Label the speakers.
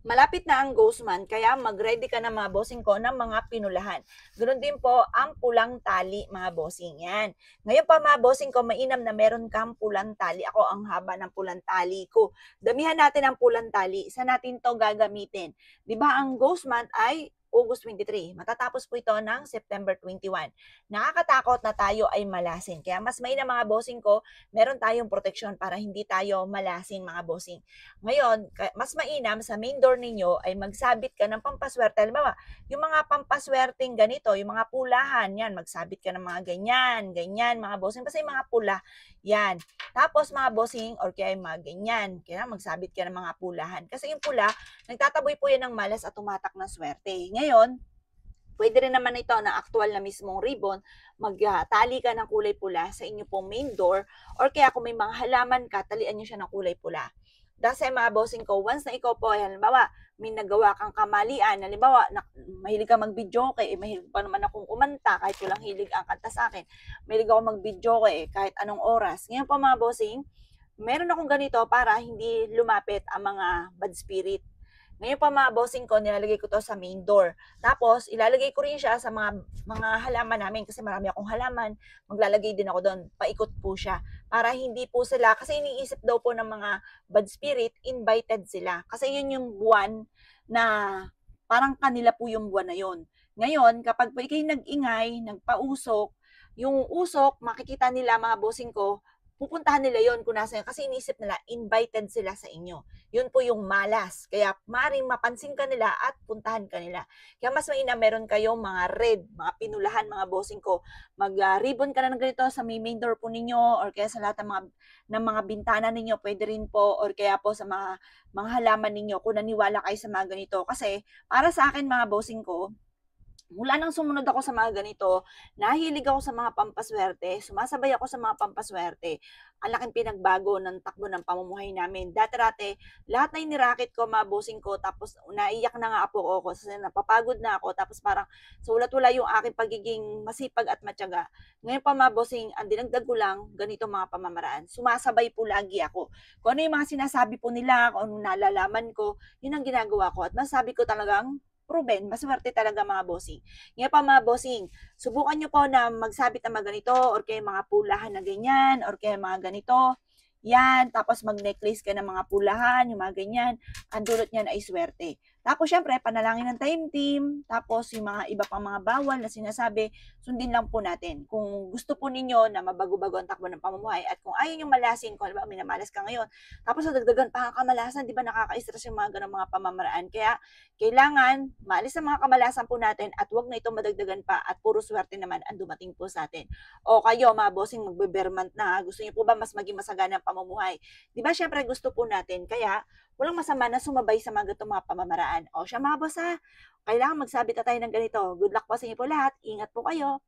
Speaker 1: Malapit na ang ghost month, kaya mag-ready ka na mga bossing ko ng mga pinulahan. Ganoon din po ang pulang tali mga bossing yan. Ngayon pa mga bossing ko, mainam na meron kang pulang tali. Ako ang haba ng pulang tali ko. Damihan natin ang pulang tali. Saan natin to gagamitin? Di ba ang ghost month ay August 23. Matatapos po ito ng September 21. Nakakatakot na tayo ay malasin. Kaya mas mainam mga bossing ko, meron tayong proteksyon para hindi tayo malasin mga bossing. Ngayon, mas mainam sa main door ninyo ay magsabit ka ng pampaswerte. Halimbawa, yung mga pampaswerteng ganito, yung mga pulahan, yan, magsabit ka ng mga ganyan, ganyan, mga bossing. Basta yung mga pula, yan. Tapos mga bossing, or kaya yung mga ganyan, kaya magsabit ka ng mga pulahan. Kasi yung pula, nagtataboy po yan ng malas at tumatak ng swerte. Ngayon, pwede rin naman ito na actual na mismong ribbon, magtali ka ng kulay pula sa inyo pong main door, or kaya kung may mga halaman ka, talian nyo siya ng kulay pula. Kasi mga bossing ko, once na ikaw po, halimbawa, may nagawa kang kamalian, halimbawa, mahilig ka mag-video eh, mahilig pa naman akong kumanta, kahit walang hilig ang kanta sa akin, mahilig ako mag-video kahit anong oras. Ngayon po mga bossing, meron akong ganito para hindi lumapit ang mga bad spirit. Ngayon pa mga bossing ko, nilalagay ko to sa main door. Tapos, ilalagay ko rin siya sa mga halaman namin kasi marami akong halaman. Maglalagay din ako doon. Paikot po siya. Para hindi po sila, kasi iniisip daw po ng mga bad spirit, invited sila. Kasi yun yung buwan na parang kanila po yung buwan na yun. Ngayon, kapag po ikay nag-ingay, nagpausok, yung usok, makikita nila mga bossing ko, pupuntahan nila yon kung nasa yun. Kasi inisip nila, invited sila sa inyo. Yun po yung malas. Kaya maaaring mapansin ka nila at puntahan ka nila. Kaya mas mainam meron kayong mga red, mga pinulahan, mga bossing ko. Mag-ribbon ka na ng ganito sa main door po ninyo or kaya sa lahat ng mga bintana ninyo, pwede rin po or kaya po sa mga halaman ninyo kung naniwala kayo sa mga ganito. Kasi para sa akin mga bossing ko, mula nang sumunod ako sa mga ganito, nahilig ako sa mga pampaswerte, sumasabay ako sa mga pampaswerte. Ang laking pinagbago ng takbo ng pamumuhay namin. Dati-dati, lahat na iniraket ko, mga bossing ko, tapos naiyak na nga po ako kasi napapagod na ako, tapos parang sulat-wala yung aking pagiging masipag at matyaga. Ngayon pa mga bossing, ang dinagdag ko lang, ganito mga pamamaraan. Sumasabay po lagi ako. Kung ano yung mga sinasabi po nila, kung ano nalalaman ko, yun ang ginagawa ko. At masabi ko talagang proven, maswerte talaga mga bossing. Ngayon pa mga bossing, subukan nyo po na magsabit ng mga ganito or kaya mga pulahan na ganyan or kaya mga ganito. Yan, tapos mag-necklace ka ng mga pulahan, yung mga ganyan. Ang dulot niyan ay swerte. Tapos syempre, panalangin ng time team, tapos yung mga iba pang mga bawal na sinasabi, sundin lang po natin. Kung gusto po ninyo na mabago-bago ang takbo ng pamumuhay at kung ayaw nyo malasin, kung halimbawa minamalas ka ngayon, tapos nadagdagan pa ang kamalasan, di ba nakaka-stress yung mga ganong mga pamamaraan. Kaya kailangan maalis ang mga kamalasan po natin at wag na ito madagdagan pa at puro swerte naman ang dumating po sa atin. O kayo mga bossing magbe-bermant na, gusto niyo po ba mas maging masagana ang pamumuhay? 'Di ba syempre gusto po natin kaya walang masama na sumabay sa mga ganitong mga pamamaraan. O siya mga boss ha, kailangan magsabit na tayo ng ganito. Good luck po sa inyo po lahat. Ingat po kayo.